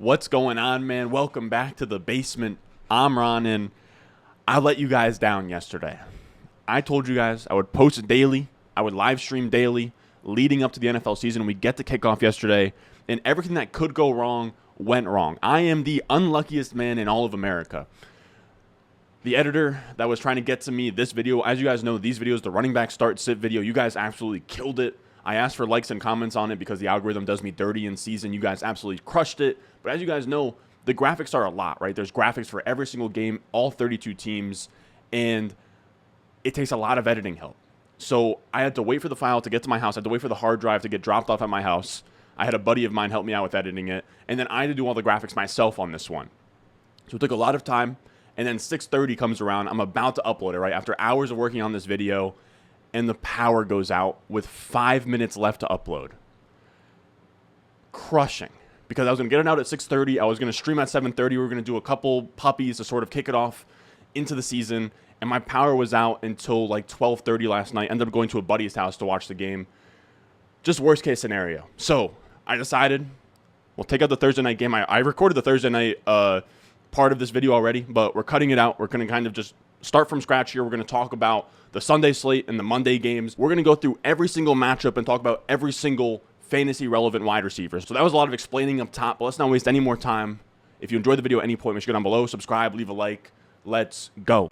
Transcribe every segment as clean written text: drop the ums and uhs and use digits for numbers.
What's going on, man? Welcome back to the basement. I'm Ron, and I let you guys down yesterday. I told you guys I would post daily, I would live stream daily, leading up to the NFL season. We get to kickoff yesterday, and everything that could go wrong went wrong. I am the unluckiest man in all of America. The editor that was trying to get to me this video, as you guys know, these videos, the running back start sit video, you guys absolutely killed it. I asked for likes and comments on it because the algorithm does me dirty in season. You guys absolutely crushed it. But as you guys know, the graphics are a lot, right? There's graphics for every single game, all 32 teams, and it takes a lot of editing help. So I had to wait for the file to get to my house. I had to wait for the hard drive to get dropped off at my house. I had a buddy of mine help me out with editing it. And then I had to do all the graphics myself on this one. So it took a lot of time. And then 6:30 comes around. I'm about to upload it, right? After hours of working on this video, and the power goes out with 5 minutes left to upload. Crushing. Because I was going to get it out at 6:30. I was going to stream at 7:30. We were going to do a couple puppies to sort of kick it off into the season. And my power was out until like 12:30 last night. Ended up going to a buddy's house to watch the game. Just worst case scenario. So I decided we'll take out the Thursday night game. I recorded the Thursday night part of this video already, but we're cutting it out. We're going to kind of just start from scratch here. We're going to talk about the Sunday slate and the Monday games. We're going to go through every single matchup and talk about every single fantasy relevant wide receivers. So that was a lot of explaining up top, but let's not waste any more time. If you enjoyed the video at any point, make sure you go down below, subscribe, leave a like. Let's go.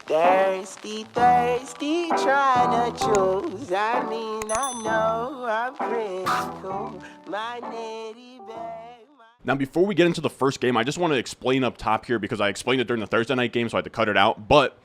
Thirsty, trying to choose. I know I'm pretty cool. My nitty bag. Now, before we get into the first game, I just want to explain up top here because I explained it during the Thursday night game, so I had to cut it out. But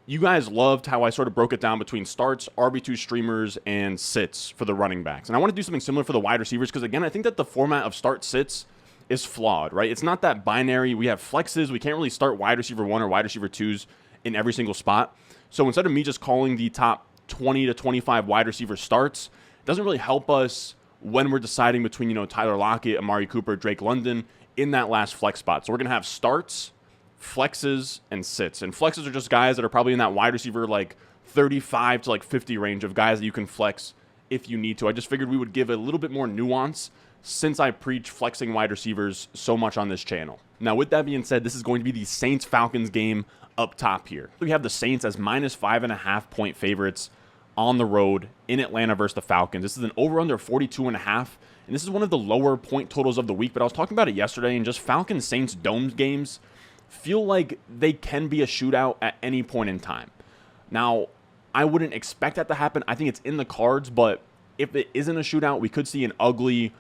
you guys loved how I sort of broke it down between starts, RB2 streamers, and sits for the running backs. And I want to do something similar for the wide receivers because, again, I think that the format of start sits is flawed, right? It's not that binary. We have flexes. We can't really start wide receiver 1 or wide receiver 2s in every single spot. So instead of me just calling the top 20 to 25 wide receiver starts, it doesn't really help us when we're deciding between, Tyler Lockett, Amari Cooper, Drake London in that last flex spot. So we're going to have starts, flexes, and sits. And flexes are just guys that are probably in that wide receiver like 35 to like 50 range of guys that you can flex if you need to. I just figured we would give a little bit more nuance since I preach flexing wide receivers so much on this channel. Now, with that being said, this is going to be the Saints-Falcons game up top here. We have the Saints as minus 5.5 point favorites on the road in Atlanta versus the Falcons. This is an over-under 42.5, and this is one of the lower point totals of the week, but I was talking about it yesterday, and just Falcons-Saints dome games feel like they can be a shootout at any point in time. Now, I wouldn't expect that to happen. I think it's in the cards, but if it isn't a shootout, we could see an ugly,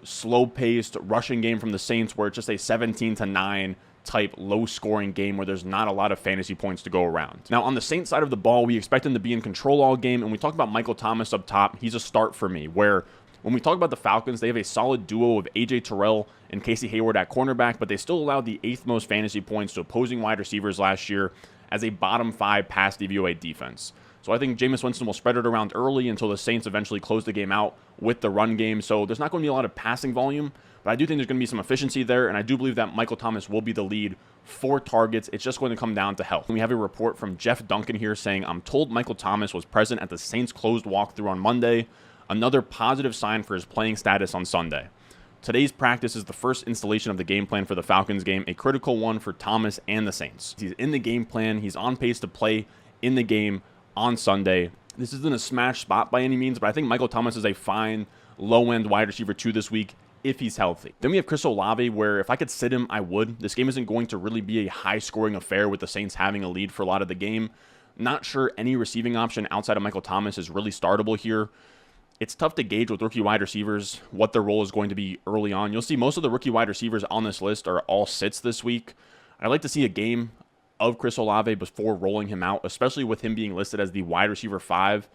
slow-paced rushing game from the Saints where it's just a 17-9 type low-scoring game where there's not a lot of fantasy points to go around. Now, on the Saints side of the ball, we expect them to be in control all game, and we talk about Michael Thomas up top. He's a start for me, where when we talk about the Falcons, they have a solid duo of A.J. Terrell and Casey Hayward at cornerback, but they still allowed the 8th most fantasy points to opposing wide receivers last year as a bottom 5 pass DVOA defense. So I think Jameis Winston will spread it around early until the Saints eventually close the game out with the run game. So there's not going to be a lot of passing volume, but I do think there's going to be some efficiency there, and I do believe that Michael Thomas will be the lead for targets. It's just going to come down to health. And we have a report from Jeff Duncan here saying, I'm told Michael Thomas was present at the Saints closed walkthrough on Monday. Another positive sign for his playing status on Sunday. Today's practice is the first installation of the game plan for the Falcons game, a critical one for Thomas and the Saints. He's in the game plan. He's on pace to play in the game on Sunday. This isn't a smash spot by any means, but I think Michael Thomas is a fine low-end wide receiver 2 this week if he's healthy. Then we have Chris Olave, where if I could sit him, I would. This game isn't going to really be a high-scoring affair with the Saints having a lead for a lot of the game. Not sure any receiving option outside of Michael Thomas is really startable here. It's tough to gauge with rookie wide receivers what their role is going to be early on. You'll see most of the rookie wide receivers on this list are all sits this week. I'd like to see a game of Chris Olave before rolling him out, especially with him being listed as the wide receiver 5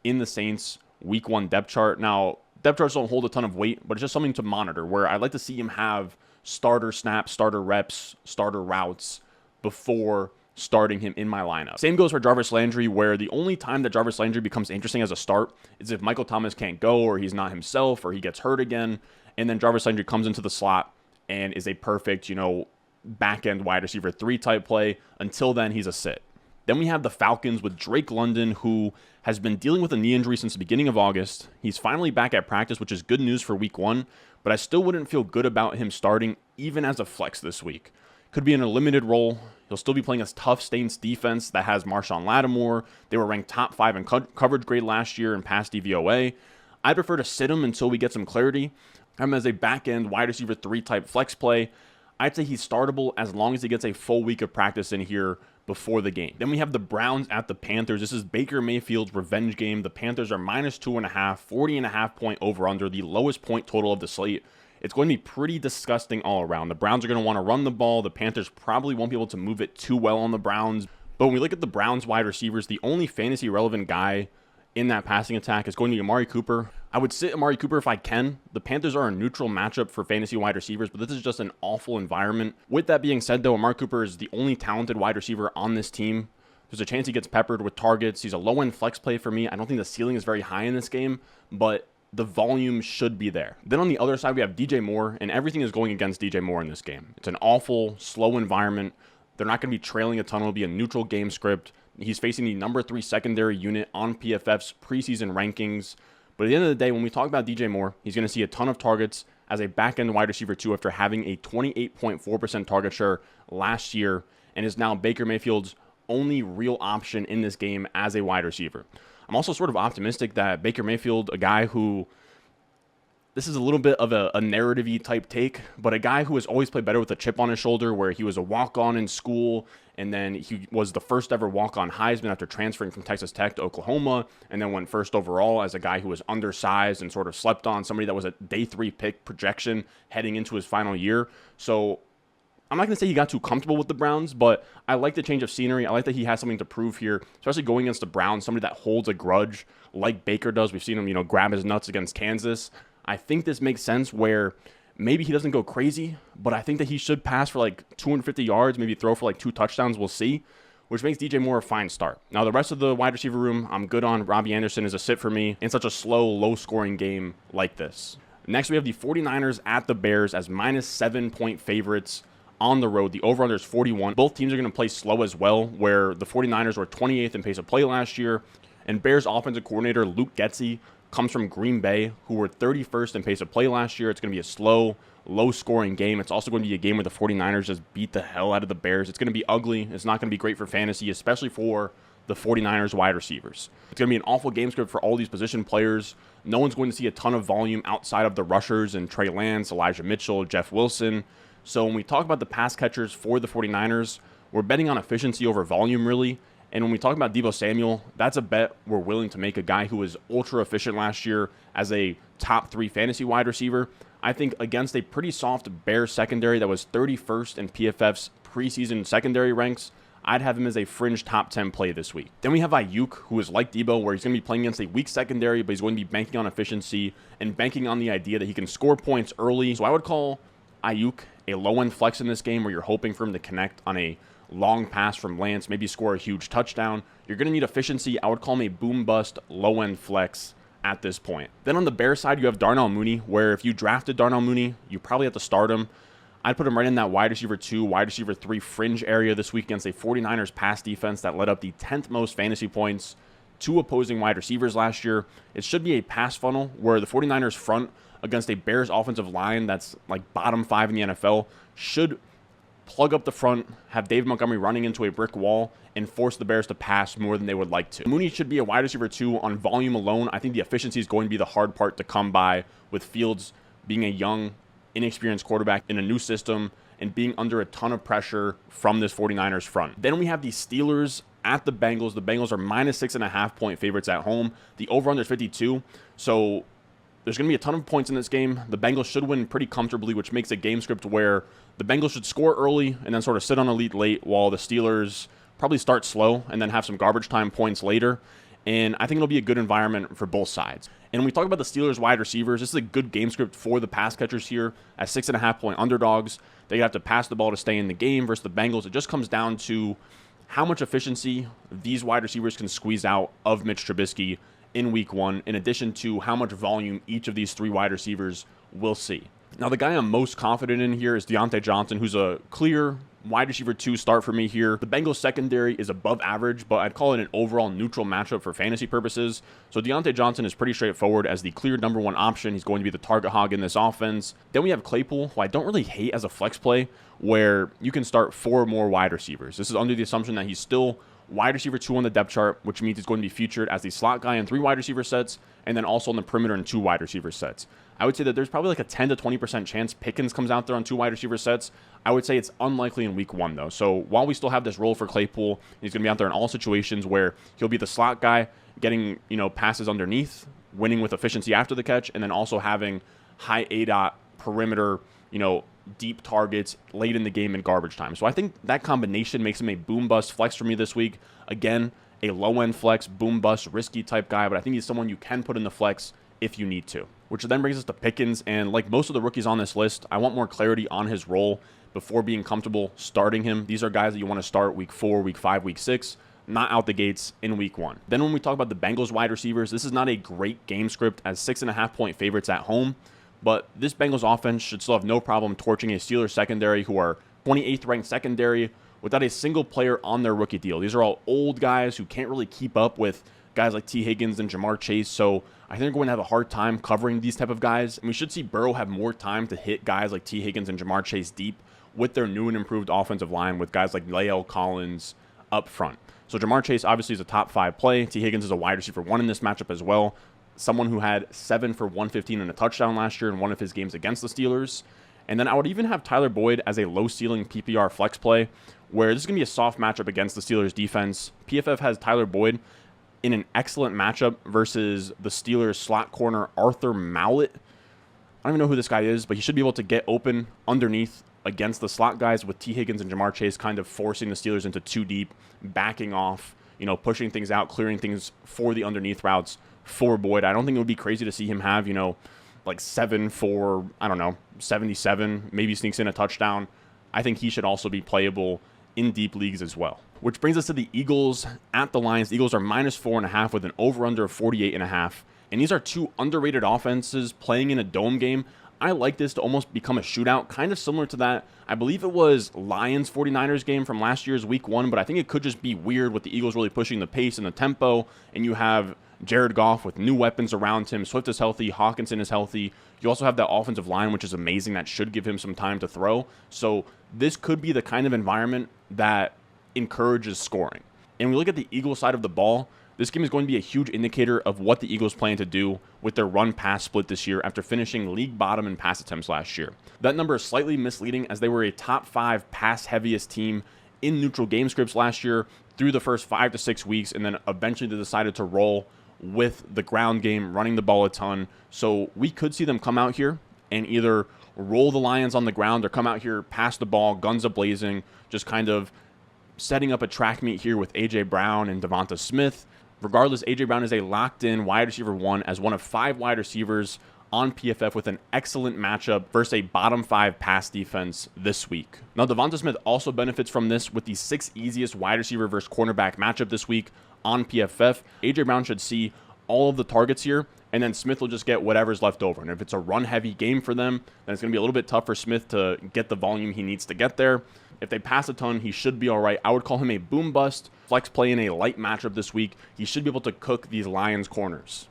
in the Saints week 1 depth chart. Now, depth charts don't hold a ton of weight, but it's just something to monitor where I'd like to see him have starter snaps, starter reps, starter routes before starting him in my lineup. Same goes for Jarvis Landry, where the only time that Jarvis Landry becomes interesting as a start is if Michael Thomas can't go or he's not himself or he gets hurt again, and then Jarvis Landry comes into the slot and is a perfect, back-end wide receiver 3 type play. Until then, he's a sit. Then we have the Falcons with Drake London, who has been dealing with a knee injury since the beginning of August. He's finally back at practice, which is good news for week 1, but I still wouldn't feel good about him starting even as a flex this week. Could be in a limited role. He'll still be playing a tough Saints defense that has Marshawn Lattimore. They were ranked top 5 in coverage grade last year in pass DVOA. I prefer to sit him until we get some clarity. I'm as a back-end wide receiver 3 type flex play. I'd say he's startable as long as he gets a full week of practice in here before the game. Then we have the Browns at the Panthers. This is Baker Mayfield's revenge game. The Panthers are -2.5, 40.5 point over-under, the lowest point total of the slate. It's going to be pretty disgusting all around. The Browns are going to want to run the ball. The Panthers probably won't be able to move it too well on the Browns. But when we look at the Browns wide receivers, the only fantasy relevant guy in that passing attack is going to be Amari Cooper. I would sit Amari Cooper if I can. The Panthers are a neutral matchup for fantasy wide receivers, but this is just an awful environment. With that being said, though, Amari Cooper is the only talented wide receiver on this team. There's a chance he gets peppered with targets. He's a low-end flex play for me. I don't think the ceiling is very high in this game, but the volume should be there. Then on the other side, we have DJ Moore, and everything is going against DJ Moore in this game. It's an awful, slow environment. They're not going to be trailing a ton. It'll be a neutral game script. He's facing the number 3 secondary unit on PFF's preseason rankings. But at the end of the day, when we talk about DJ Moore, he's going to see a ton of targets as a back-end wide receiver too after having a 28.4% target share last year and is now Baker Mayfield's only real option in this game as a wide receiver. I'm also sort of optimistic that Baker Mayfield, a guy who, this is a little bit of a narrative-y type take, but a guy who has always played better with a chip on his shoulder, where he was a walk-on in school, and then he was the first ever walk-on Heisman after transferring from Texas Tech to Oklahoma, and then went first overall as a guy who was undersized and sort of slept on, somebody that was a day 3 pick projection heading into his final year. So I'm not going to say he got too comfortable with the Browns, but I like the change of scenery. I like that he has something to prove here, especially going against the Browns, somebody that holds a grudge like Baker does. We've seen him, grab his nuts against Kansas. I think this makes sense where maybe he doesn't go crazy, but I think that he should pass for like 250 yards, maybe throw for like 2 touchdowns. We'll see, which makes DJ Moore a fine start. Now, the rest of the wide receiver room, I'm good on. Robbie Anderson is a sit for me in such a slow, low-scoring game like this. Next, we have the 49ers at the Bears as -7 point favorites on the road. The over-under is 41. Both teams are going to play slow as well, where the 49ers were 28th in pace of play last year, and Bears offensive coordinator Luke Getsy comes from Green Bay, who were 31st in pace of play last year. It's going to be a slow, low-scoring game. It's also going to be a game where the 49ers just beat the hell out of the Bears. It's going to be ugly. It's not going to be great for fantasy, especially for the 49ers wide receivers. It's going to be an awful game script for all these position players. No one's going to see a ton of volume outside of the rushers and Trey Lance, Elijah Mitchell, Jeff Wilson. So when we talk about the pass catchers for the 49ers, we're betting on efficiency over volume, really. And when we talk about Deebo Samuel, that's a bet we're willing to make, a guy who was ultra efficient last year as a top 3 fantasy wide receiver. I think against a pretty soft Bears secondary that was 31st in PFF's preseason secondary ranks, I'd have him as a fringe top 10 play this week. Then we have Ayuk, who is like Deebo, where he's going to be playing against a weak secondary, but he's going to be banking on efficiency and banking on the idea that he can score points early. So I would call Ayuk a low-end flex in this game where you're hoping for him to connect on a long pass from Lance, maybe score a huge touchdown. You're going to need efficiency. I would call him a boom-bust, low-end flex at this point. Then on the Bears side, you have Darnell Mooney, where if you drafted Darnell Mooney, you probably have to start him. I'd put him right in that wide receiver 2, wide receiver 3 fringe area this week against a 49ers pass defense that led up the 10th most fantasy points to opposing wide receivers last year. It should be a pass funnel where the 49ers front against a Bears offensive line that's like bottom 5 in the NFL should plug up the front, have David Montgomery running into a brick wall, and force the Bears to pass more than they would like to. Mooney should be a wide receiver 2 on volume alone. I think the efficiency is going to be the hard part to come by, with Fields being a young, inexperienced quarterback in a new system and being under a ton of pressure from this 49ers front. Then we have the Steelers at the Bengals. The Bengals are -6.5 point favorites at home. The over-under is 52. So there's going to be a ton of points in this game. The Bengals should win pretty comfortably, which makes a game script where the Bengals should score early and then sort of sit on a lead late, while the Steelers probably start slow and then have some garbage time points later. And I think it'll be a good environment for both sides. And when we talk about the Steelers wide receivers, this is a good game script for the pass catchers here as 6.5 point underdogs. They have to pass the ball to stay in the game versus the Bengals. It just comes down to how much efficiency these wide receivers can squeeze out of Mitch Trubisky in week 1, in addition to how much volume each of these 3 wide receivers will see. Now, the guy I'm most confident in here is Deontay Johnson, who's a clear wide receiver 2 start for me here. The Bengals secondary is above average, but I'd call it an overall neutral matchup for fantasy purposes. So Deontay Johnson is pretty straightforward as the clear number 1 option. He's going to be the target hog in this offense. Then we have Claypool, who I don't really hate as a flex play, where you can start 4 more wide receivers. This is under the assumption that he's still wide receiver 2 on the depth chart, which means he's going to be featured as the slot guy in 3 wide receiver sets, and then also on the perimeter in 2 wide receiver sets. I would say that there's probably like a 10 to 20% chance Pickens comes out there on 2 wide receiver sets. I would say it's unlikely in week 1, though. So while we still have this role for Claypool, he's going to be out there in all situations where he'll be the slot guy, getting, passes underneath, winning with efficiency after the catch, and then also having high ADOT perimeter, deep targets late in the game in garbage time. So I think that combination makes him a boom bust flex for me this week. Again, a low end flex, boom bust, risky type guy, but I think he's someone you can put in the flex if you need to. Which then brings us to Pickens, and like most of the rookies on this list, I want more clarity on his role before being comfortable starting him. These are guys that you want to start week 4, week 5, week 6, not out the gates in week 1. Then when we talk about the Bengals wide receivers, this is not a great game script as 6.5 point favorites at home. But this Bengals offense should still have no problem torching a Steelers secondary, who are 28th ranked secondary, without a single player on their rookie deal. These are all old guys who can't really keep up with guys like T. Higgins and Jamar Chase. So I think they're going to have a hard time covering these type of guys. And we should see Burrow have more time to hit guys like T. Higgins and Jamar Chase deep with their new and improved offensive line, with guys like Lael Collins up front. So Jamar Chase obviously is a top 5 play. T. Higgins is a wide receiver 1 in this matchup as well. Someone who had 7 for 115 and a touchdown last year in one of his games against the Steelers. And then I would even have Tyler Boyd as a low ceiling PPR flex play, where this is going to be a soft matchup against the Steelers defense. PFF has Tyler Boyd in an excellent matchup versus the Steelers slot corner Arthur Mallett. I don't even know who this guy is, but he should be able to get open underneath against the slot guys, with T. Higgins and Jamar Chase kind of forcing the Steelers into 2 deep, backing off, pushing things out, clearing things for the underneath routes for Boyd. I don't think it would be crazy to see him have, like 7 for, 77, maybe sneaks in a touchdown. I think he should also be playable in deep leagues as well. Which brings us to the Eagles at the Lions. The Eagles are minus 4.5 with an over-under of 48.5. And these are 2 underrated offenses playing in a dome game. I like this to almost become a shootout, kind of similar to that. I believe it was Lions 49ers game from last year's week 1, but I think it could just be weird with the Eagles really pushing the pace and the tempo, and you have Jared Goff with new weapons around him. Swift is healthy. Hawkinson is healthy. You also have that offensive line, which is amazing. That should give him some time to throw. So this could be the kind of environment that encourages scoring. And we look at the Eagles side of the ball, this game is going to be a huge indicator of what the Eagles plan to do with their run-pass split this year after finishing league bottom in pass attempts last year. That number is slightly misleading as they were a top 5 pass-heaviest team in neutral game scripts last year through the first 5 to 6 weeks, and then eventually they decided to roll with the ground game, running the ball a ton. So we could see them come out here and either roll the Lions on the ground or come out here, pass the ball, guns a-blazing, just kind of setting up a track meet here with A.J. Brown and Devonta Smith. Regardless, A.J. Brown is a locked-in wide receiver 1 as one of 5 wide receivers on PFF with an excellent matchup versus a bottom 5 pass defense this week. Now, Devonta Smith also benefits from this with the 6th easiest wide receiver versus cornerback matchup this week on PFF. A.J. Brown should see all of the targets here, and then Smith will just get whatever's left over. And if it's a run-heavy game for them, then it's going to be a little bit tough for Smith to get the volume he needs to get there. If they pass a ton, he should be all right. I would call him a boom bust flex play in a light matchup this week. He should be able to cook these Lions corners.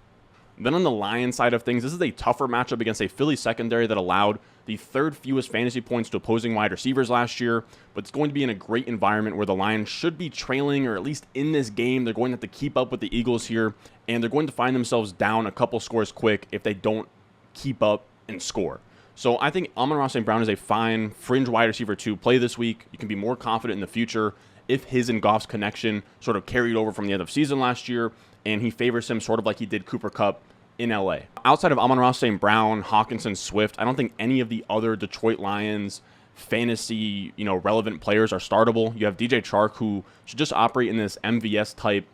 Then on the Lions side of things, this is a tougher matchup against a Philly secondary that allowed the 3rd fewest fantasy points to opposing wide receivers last year, but it's going to be in a great environment where the Lions should be trailing, or at least in this game, they're going to have to keep up with the Eagles here, and they're going to find themselves down a couple scores quick if they don't keep up and score. So I think Amon-Ra St. Brown is a fine fringe wide receiver 2 play this week. You can be more confident in the future if his and Goff's connection sort of carried over from the end of season last year, and he favors him sort of like he did Cooper Kupp in LA. Outside of Amon-Ra St. Brown, Hawkinson, Swift, I don't think any of the other Detroit Lions fantasy, relevant players are startable. You have DJ Chark, who should just operate in this MVS type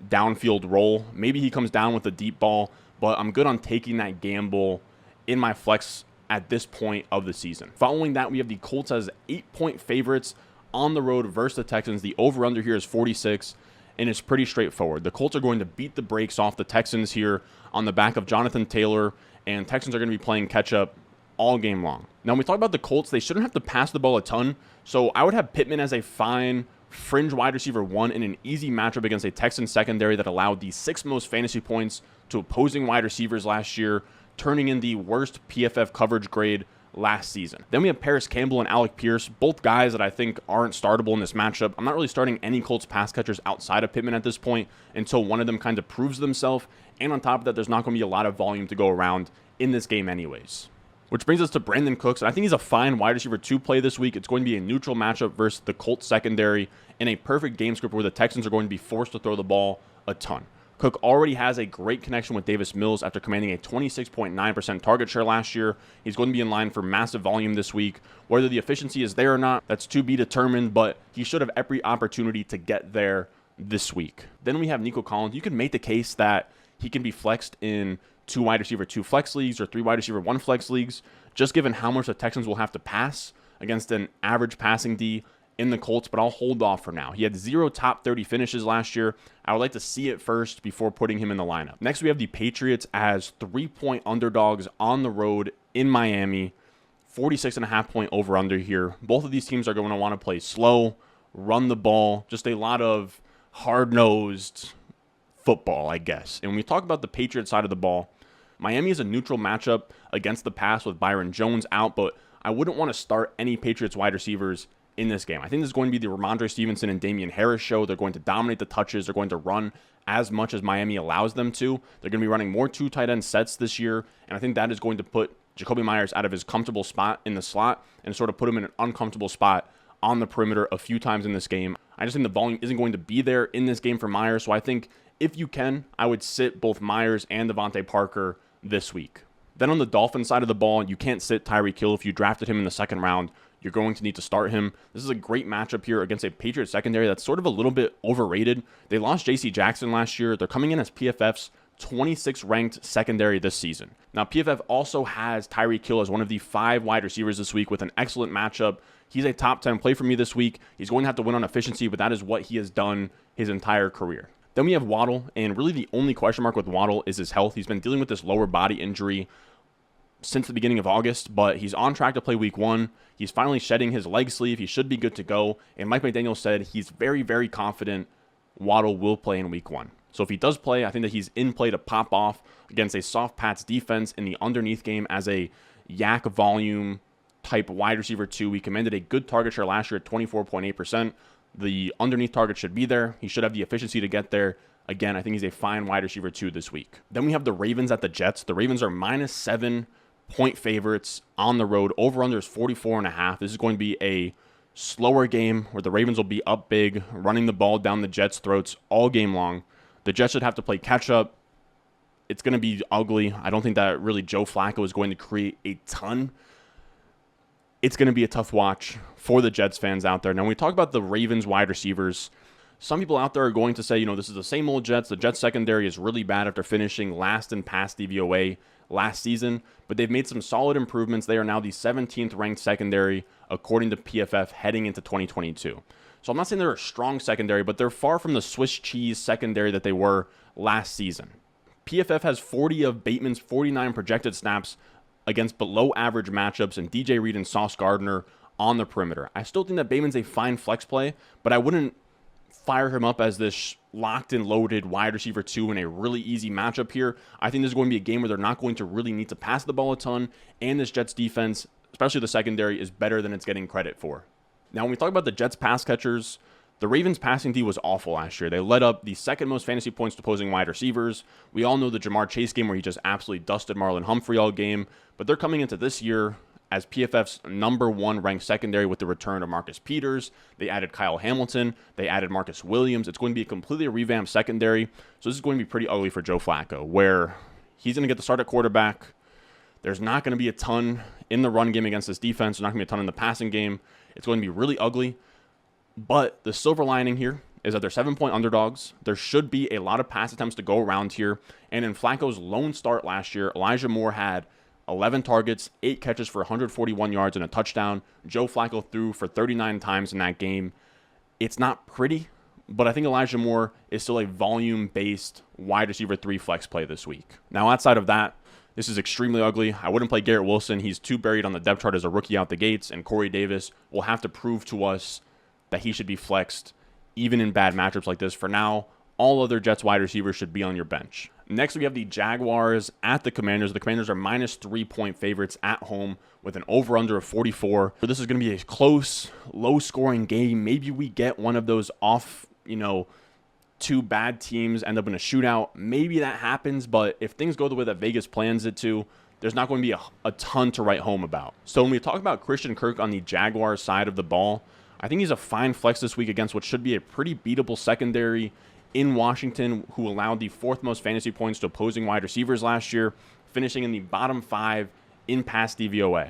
downfield role. Maybe he comes down with a deep ball, but I'm good on taking that gamble in my flex at this point of the season. Following that, we have the Colts as 8-point favorites on the road versus the Texans. The over-under here is 46, and it's pretty straightforward. The Colts are going to beat the brakes off the Texans here on the back of Jonathan Taylor, and Texans are going to be playing catch-up all game long. Now, when we talk about the Colts, they shouldn't have to pass the ball a ton. So I would have Pittman as a fine fringe wide receiver 1 in an easy matchup against a Texans secondary that allowed the 6th most fantasy points to opposing wide receivers last year, turning in the worst PFF coverage grade last season. Then we have Paris Campbell and Alec Pierce, both guys that I think aren't startable in this matchup. I'm not really starting any Colts pass catchers outside of Pittman at this point until one of them kind of proves themselves. And on top of that, there's not going to be a lot of volume to go around in this game anyways. Which brings us to Brandon Cooks. I think he's a fine wide receiver 2 play this week. It's going to be a neutral matchup versus the Colts secondary in a perfect game script where the Texans are going to be forced to throw the ball a ton. Cook already has a great connection with Davis Mills after commanding a 26.9% target share last year. He's going to be in line for massive volume this week. Whether the efficiency is there or not, that's to be determined, but he should have every opportunity to get there this week. Then we have Nico Collins. You can make the case that he can be flexed in 2 wide receiver 2 flex leagues or 3 wide receiver 1 flex leagues, just given how much the Texans will have to pass against an average passing D in the Colts, but I'll hold off for now. He had 0 top 30 finishes last year. I would like to see it first before putting him in the lineup. Next, we have the Patriots as 3-point underdogs on the road in Miami. 46.5-point over-under here. Both of these teams are going to want to play slow, run the ball, just a lot of hard-nosed football, I guess. And when we talk about the Patriots side of the ball, Miami is a neutral matchup against the pass with Byron Jones out, but I wouldn't want to start any Patriots wide receivers in this game. I think this is going to be the Ramondre Stevenson and Damian Harris show. They're going to dominate the touches. They're going to run as much as Miami allows them to. They're going to be running more 2 tight end sets this year, and I think that is going to put Jacoby Myers out of his comfortable spot in the slot and sort of put him in an uncomfortable spot on the perimeter a few times in this game. I just think the volume isn't going to be there in this game for Myers, so I think if you can, I would sit both Myers and Devontae Parker this week. Then on the Dolphins side of the ball, you can't sit Tyreek Hill. If you drafted him in the 2nd round, you're going to need to start him. This is a great matchup here against a Patriots secondary that's sort of a little bit overrated. They lost J.C. Jackson last year. They're coming in as PFF's 26th ranked secondary this season. Now, PFF also has Tyreek Hill as one of the 5 wide receivers this week with an excellent matchup. He's a top 10 play for me this week. He's going to have to win on efficiency, but that is what he has done his entire career. Then we have Waddle, and really the only question mark with Waddle is his health. He's been dealing with this lower body injury since the beginning of August, but he's on track to play week 1. He's finally shedding his leg sleeve. He should be good to go. And Mike McDaniel said he's very, very confident Waddle will play in week 1. So if he does play, I think that he's in play to pop off against a soft Pats defense in the underneath game as a yak volume type wide receiver 2. He commanded a good target share last year at 24.8%. The underneath target should be there. He should have the efficiency to get there. Again, I think he's a fine wide receiver 2 this week. Then we have the Ravens at the Jets. The Ravens are -7-point favorites on the road. Over-under is 44.5. This is going to be a slower game where the Ravens will be up big, running the ball down the Jets' throats all game long. The Jets should have to play catch-up. It's going to be ugly. I don't think that really Joe Flacco is going to create a ton. It's going to be a tough watch for the Jets fans out there. Now, when we talk about the Ravens wide receivers, some people out there are going to say, this is the same old Jets. The Jets secondary is really bad after finishing last in pass DVOA last season, but they've made some solid improvements. They are now the 17th ranked secondary according to PFF heading into 2022. So I'm not saying they're a strong secondary, but they're far from the Swiss cheese secondary that they were last season. PFF has 40 of Bateman's 49 projected snaps against below average matchups and DJ Reed and Sauce Gardner on the perimeter. I still think that Bateman's a fine flex play, but I wouldn't fire him up as this locked and loaded wide receiver 2 in a really easy matchup here. I think this is going to be a game where they're not going to really need to pass the ball a ton, and this Jets defense, especially the secondary, is better than it's getting credit for. Now, when we talk about the Jets pass catchers, the Ravens passing D was awful last year. They led up the 2nd most fantasy points to opposing wide receivers. We all know the Jamar Chase game where he just absolutely dusted Marlon Humphrey all game, but they're coming into this year as PFF's number 1 ranked secondary with the return of Marcus Peters. They added Kyle Hamilton. They added Marcus Williams. It's going to be a completely revamped secondary. So this is going to be pretty ugly for Joe Flacco, where he's going to get the start at quarterback. There's not going to be a ton in the run game against this defense. There's not going to be a ton in the passing game. It's going to be really ugly. But the silver lining here is that they're 7-point underdogs. There should be a lot of pass attempts to go around here. And in Flacco's lone start last year, Elijah Moore had 11 targets, 8 catches for 141 yards and a touchdown. Joe Flacco threw for 39 times in that game. It's not pretty, but I think Elijah Moore is still a volume-based wide receiver 3 flex play this week. Now, outside of that, This is extremely ugly. I wouldn't play Garrett Wilson. He's too buried on the depth chart as a rookie out the gates, and Corey Davis will have to prove to us that he should be flexed even in bad matchups like this. For now, all other Jets wide receivers should be on your bench. Next, we have the Jaguars at the Commanders. The Commanders are minus 3-point favorites at home with an over-under of 44. So this is going to be a close, low-scoring game. Maybe we get one of those off, two bad teams end up in a shootout. Maybe that happens, but if things go the way that Vegas plans it to, there's not going to be a ton to write home about. So when we talk about Christian Kirk on the Jaguars side of the ball, I think he's a fine flex this week against what should be a pretty beatable secondary in Washington, who allowed the 4th most fantasy points to opposing wide receivers last year, finishing in the bottom 5 in pass DVOA.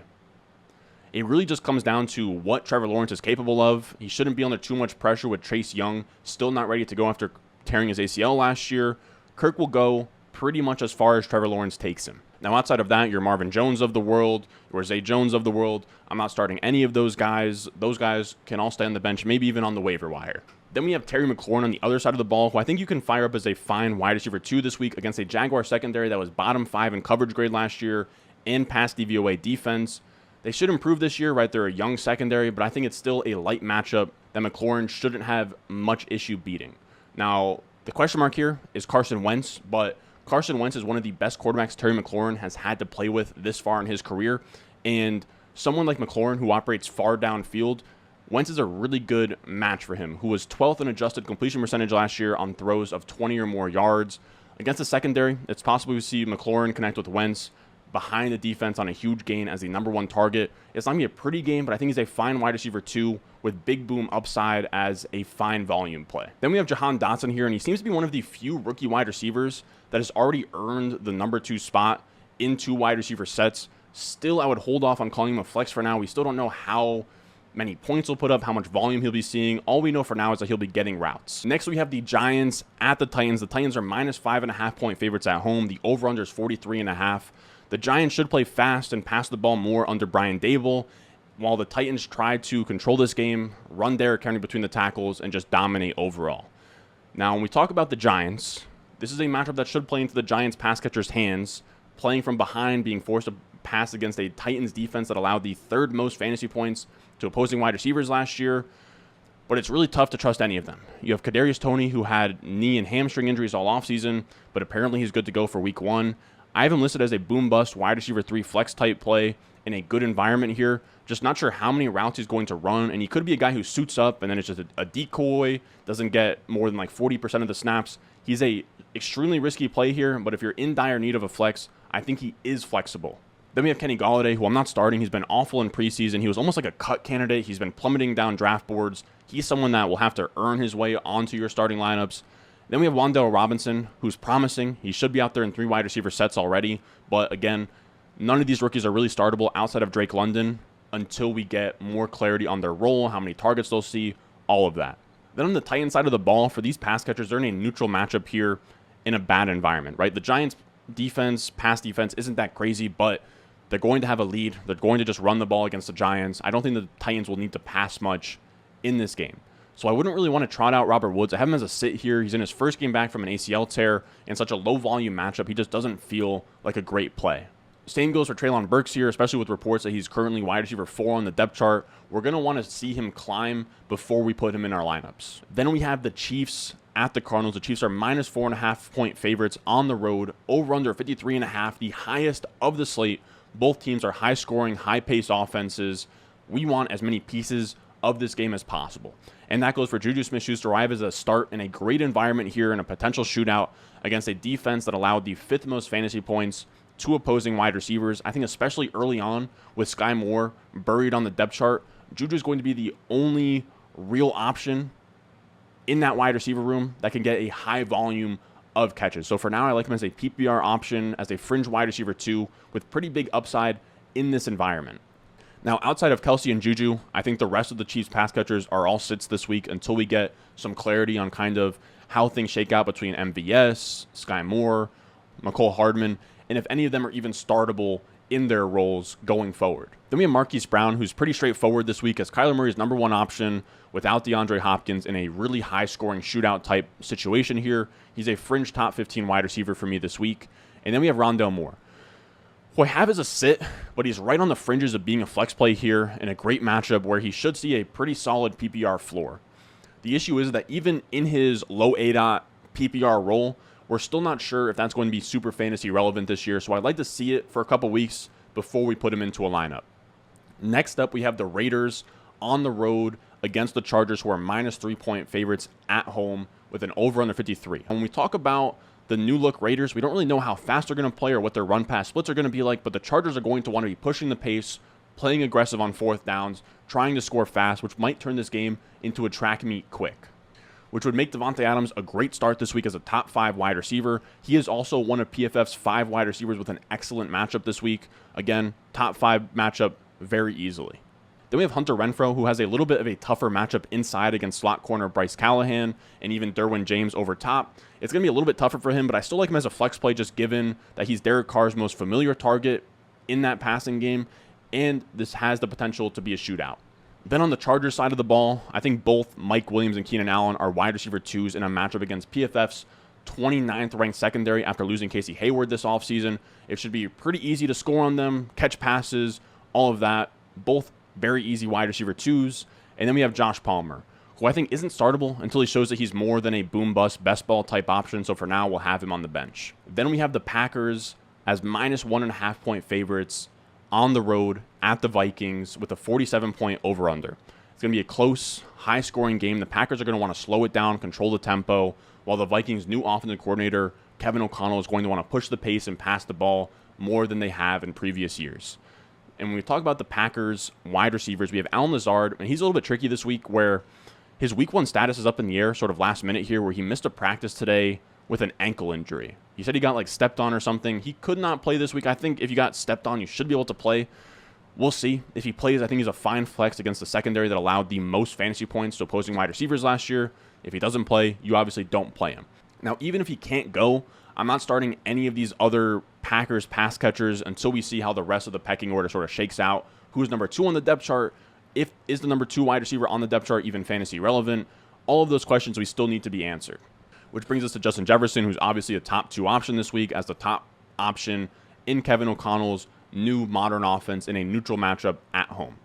It really just comes down to what Trevor Lawrence is capable of. He shouldn't be under too much pressure with Chase Young still not ready to go after tearing his ACL last year. Kirk will go pretty much as far as Trevor Lawrence takes him. Now, outside of that, your Marvin Jones of the world, your Zay Jones of the world, I'm not starting any of those guys. Those guys can all stay on the bench, maybe even on the waiver wire. Then we have Terry McLaurin on the other side of the ball, who I think you can fire up as a fine wide receiver 2 this week against a Jaguar secondary that was bottom 5 in coverage grade last year and pass DVOA defense. They should improve this year, right? They're a young secondary, but I think it's still a light matchup that McLaurin shouldn't have much issue beating. Now, the question mark here is Carson Wentz, but Carson Wentz is one of the best quarterbacks Terry McLaurin has had to play with this far in his career, and someone like McLaurin who operates far downfield, Wentz is a really good match for him, who was 12th in adjusted completion percentage last year on throws of 20 or more yards. Against the secondary, it's possible we see McLaurin connect with Wentz behind the defense on a huge gain as the number 1 target. It's not going to be a pretty game, but I think he's a fine wide receiver 2 with big boom upside as a fine volume play. Then we have Jahan Dotson here, and he seems to be one of the few rookie wide receivers that has already earned the number 2 spot in 2 wide receiver sets. Still, I would hold off on calling him a flex for now. We still don't know how many points he'll put up, how much volume he'll be seeing. All we know for now is that he'll be getting routes. Next, we have the Giants at the Titans. The Titans are minus 5.5-point favorites at home. The over-under is 43.5. The Giants should play fast and pass the ball more under Brian Daboll, while the Titans try to control this game, run Derrick Henry between the tackles, and just dominate overall. Now, when we talk about the Giants, this is a matchup that should play into the Giants' pass catcher's hands, playing from behind, being forced to pass against a Titans defense that allowed the 3rd most fantasy points to opposing wide receivers last year. But it's really tough to trust any of them. You have Kadarius Toney, who had knee and hamstring injuries all offseason, but apparently he's good to go for week 1. I have him listed as a boom-bust wide receiver 3 flex-type play in a good environment here. Just not sure how many routes he's going to run, and he could be a guy who suits up, and then it's just a decoy, doesn't get more than like 40% of the snaps. He's a extremely risky play here, but if you're in dire need of a flex, I think he is flexible. Then we have Kenny Golladay, who I'm not starting. He's been awful in preseason. He was almost like a cut candidate. He's been plummeting down draft boards. He's someone that will have to earn his way onto your starting lineups. Then we have Wan'Dale Robinson, who's promising. He should be out there in 3 wide receiver sets already. But again, none of these rookies are really startable outside of Drake London until we get more clarity on their role, how many targets they'll see, all of that. Then on the Titan side of the ball, for these pass catchers, they're in a neutral matchup here in a bad environment, right? The Giants' defense, pass defense, isn't that crazy, but they're going to have a lead. They're going to just run the ball against the Giants. I don't think the Titans will need to pass much in this game. So I wouldn't really want to trot out Robert Woods. I have him as a sit here. He's in his first game back from an ACL tear in such a low-volume matchup. He just doesn't feel like a great play. Same goes for Treylon Burks here, especially with reports that he's currently wide receiver 4 on the depth chart. We're going to want to see him climb before we put him in our lineups. Then we have the Chiefs at the Cardinals. The Chiefs are minus 4.5-point favorites on the road, over under 53.5, the highest of the slate. Both teams are high-scoring, high-paced offenses. We want as many pieces of this game as possible. And that goes for Juju Smith-Schuster, who I have as a start in a great environment here in a potential shootout against a defense that allowed the 5th most fantasy points to opposing wide receivers. I think especially early on with Sky Moore buried on the depth chart, Juju is going to be the only real option in that wide receiver room that can get a high volume of catches. So for now, I like him as a PPR option, as a fringe wide receiver 2 with pretty big upside in this environment. Now, outside of Kelsey and Juju, I think the rest of the Chiefs pass catchers are all sits this week until we get some clarity on kind of how things shake out between MVS, Sky Moore, McCole Hardman, and if any of them are even startable in their roles going forward. Then we have Marquise Brown, who's pretty straightforward this week as Kyler Murray's number 1 option without DeAndre Hopkins in a really high-scoring shootout type situation here. He's a fringe top 15 wide receiver for me this week. And then we have Rondale Moore. who I have as a sit, but he's right on the fringes of being a flex play here in a great matchup where he should see a pretty solid PPR floor. The issue is that even in his low ADOT PPR role, we're still not sure if that's going to be super fantasy relevant this year, so I'd like to see it for a couple weeks before we put him into a lineup. Next up, we have the Raiders on the road against the Chargers, who are minus 3-point favorites at home with an over-under 53. When we talk about the new look Raiders, we don't really know how fast they're going to play or what their run pass splits are going to be like, but the Chargers are going to want to be pushing the pace, playing aggressive on fourth downs, trying to score fast, which might turn this game into a track meet quick, which would make Davante Adams a great start this week as a top 5 wide receiver. He is also one of PFF's 5 wide receivers with an excellent matchup this week. Again, top 5 matchup very easily. Then we have Hunter Renfrow, who has a little bit of a tougher matchup inside against slot corner Bryce Callahan and even Derwin James over top. It's going to be a little bit tougher for him, but I still like him as a flex play just given that he's Derek Carr's most familiar target in that passing game, and this has the potential to be a shootout. Then on the Chargers side of the ball, I think both Mike Williams and Keenan Allen are wide receiver 2s in a matchup against PFF's 29th ranked secondary after losing Casey Hayward this offseason. It should be pretty easy to score on them, catch passes, all of that. Both very easy wide receiver 2s. And then we have Josh Palmer, who I think isn't startable until he shows that he's more than a boom-bust best ball type option. So for now, we'll have him on the bench. Then we have the Packers as minus 1.5-point favorites on the road at the Vikings with a 47-point over-under. It's going to be a close, high-scoring game. The Packers are going to want to slow it down, control the tempo, while the Vikings' new offensive coordinator, Kevin O'Connell, is going to want to push the pace and pass the ball more than they have in previous years. And when we talk about the Packers wide receivers, we have Allen Lazard, and he's a little bit tricky this week where his week 1 status is up in the air, sort of last minute here, where he missed a practice today with an ankle injury. He said he got stepped on or something. He could not play this week. I think if you got stepped on, you should be able to play. We'll see. If he plays, I think he's a fine flex against the secondary that allowed the most fantasy points to opposing wide receivers last year. If he doesn't play, you obviously don't play him. Now, even if he can't go, I'm not starting any of these other Packers pass catchers until we see how the rest of the pecking order sort of shakes out. Who's number 2 on the depth chart? Is the number 2 wide receiver on the depth chart even fantasy relevant? All of those questions we still need to be answered. Which brings us to Justin Jefferson, who's obviously a top 2 option this week as the top option in Kevin O'Connell's new modern offense in a neutral matchup at home.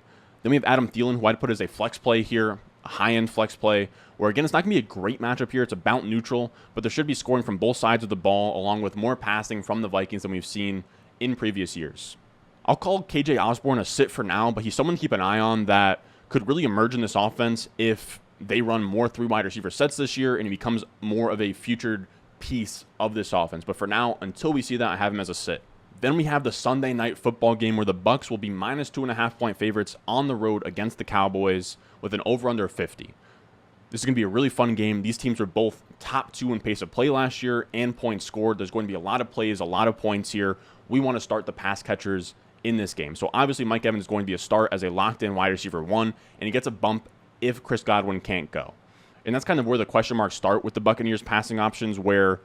Then we have Adam Thielen, who I'd put as a flex play here, a high-end flex play, where again, it's not going to be a great matchup here. It's about neutral, but there should be scoring from both sides of the ball, along with more passing from the Vikings than we've seen in previous years. I'll call KJ Osborne a sit for now, but he's someone to keep an eye on that could really emerge in this offense if they run more 3 wide receiver sets this year and he becomes more of a featured piece of this offense. But for now, until we see that, I have him as a sit. Then we have the Sunday night football game where the Bucs will be minus 2.5-point favorites on the road against the Cowboys with an over-under of 50. This is going to be a really fun game. These teams were both top 2 in pace of play last year and points scored. There's going to be a lot of plays, a lot of points here. We want to start the pass catchers in this game. So obviously Mike Evans is going to be a start as a locked-in wide receiver 1, and he gets a bump if Chris Godwin can't go. And that's kind of where the question marks start with the Buccaneers passing options, where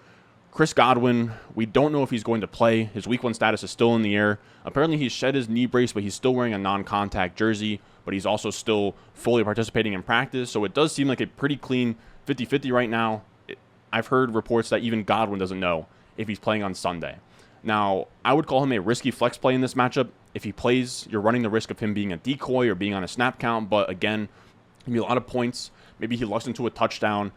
Chris Godwin, we don't know if he's going to play. His week 1 status is still in the air. Apparently he's shed his knee brace, but he's still wearing a non-contact jersey, but he's also still fully participating in practice. So it does seem like a pretty clean 50-50 right now. I've heard reports that even Godwin doesn't know if he's playing on Sunday. Now, I would call him a risky flex play in this matchup. If he plays, you're running the risk of him being a decoy or being on a snap count, but again, give me a lot of points. Maybe he lucks into a touchdown.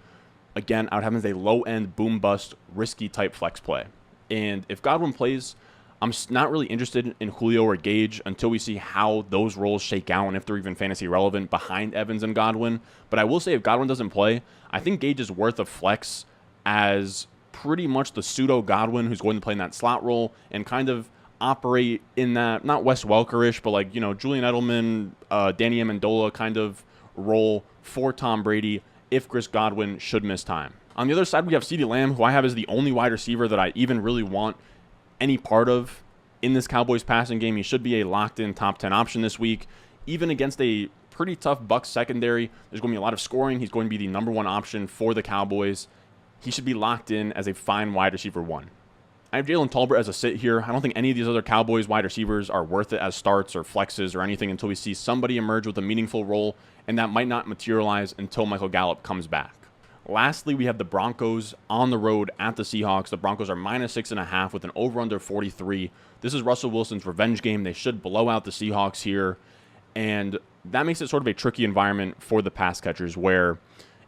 Again, I would have him as a low-end, boom-bust, risky type flex play. And if Godwin plays, I'm not really interested in Julio or Gage until we see how those roles shake out and if they're even fantasy relevant behind Evans and Godwin. But I will say if Godwin doesn't play, I think Gage is worth a flex as pretty much the pseudo Godwin who's going to play in that slot role and kind of operate in that, not Wes Welker-ish, but Julian Edelman, Danny Amendola kind of role for Tom Brady if Chris Godwin should miss time. On the other side, we have CeeDee Lamb, who I have as the only wide receiver that I even really want any part of in this Cowboys passing game. He should be a locked-in top 10 option this week. Even against a pretty tough Bucs secondary, there's going to be a lot of scoring. He's going to be the number 1 option for the Cowboys. He should be locked in as a fine wide receiver 1. I have Jalen Tolbert as a sit here. I don't think any of these other Cowboys wide receivers are worth it as starts or flexes or anything until we see somebody emerge with a meaningful role, and that might not materialize until Michael Gallup comes back. Lastly, we have the Broncos on the road at the Seahawks. The Broncos are -6.5 with an over-under 43. This is Russell Wilson's revenge game. They should blow out the Seahawks here. And that makes it sort of a tricky environment for the pass catchers where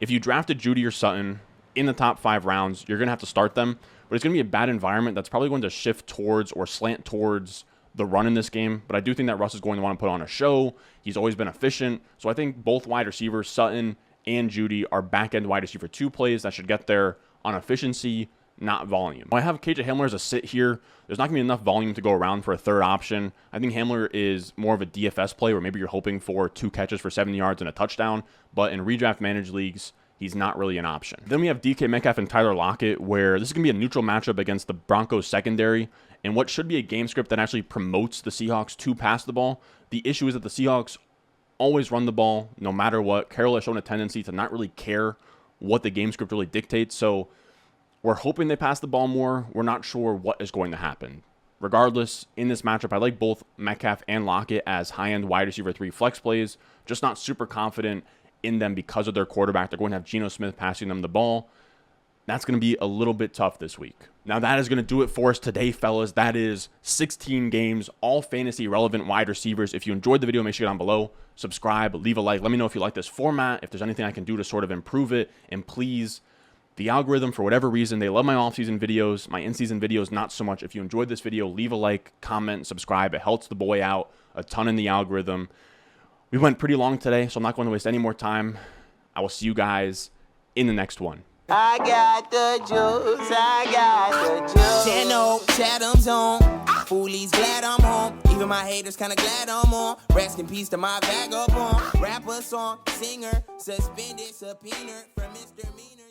if you drafted Judy or Sutton in the top 5 rounds, you're going to have to start them. But it's going to be a bad environment that's probably going to shift towards or slant towards the run in this game. But I do think that Russ is going to want to put on a show. He's always been efficient. So I think both wide receivers, Sutton and Judy, are back-end wide receiver 2 plays that should get there on efficiency, not volume. I have KJ Hamler as a sit here. There's not going to be enough volume to go around for a third option. I think Hamler is more of a DFS play where maybe you're hoping for 2 catches for 70 yards and a touchdown, but in redraft managed leagues, he's not really an option. Then we have DK Metcalf and Tyler Lockett, where this is going to be a neutral matchup against the Broncos secondary and what should be a game script that actually promotes the Seahawks to pass the ball. The issue is that the Seahawks always run the ball no matter what. Carroll has shown a tendency to not really care what the game script really dictates, so we're hoping they pass the ball more. We're not sure what is going to happen. Regardless, in this matchup, I like both Metcalf and Lockett as high-end wide receiver 3 flex plays, just not super confident in them because of their quarterback. They're going to have Geno Smith passing them the ball. That's going to be a little bit tough this week. Now, that is going to do it for us today, fellas. That is 16 games, all fantasy-relevant wide receivers. If you enjoyed the video, make sure you get down below, subscribe, leave a like. Let me know if you like this format, if there's anything I can do to sort of improve it. And please, the algorithm, for whatever reason, they love my off-season videos, my in-season videos not so much. If you enjoyed this video, leave a like, comment, subscribe. It helps the boy out a ton in the algorithm. We went pretty long today, so I'm not going to waste any more time. I will see you guys in the next one. I got the juice, I got the juice. 10-0, Chatham's on. Foolies glad I'm home. Even my haters kinda glad I'm on. Rest in peace to my vagabond. Rapper, song, singer, suspended, subpoena from misdemeanor.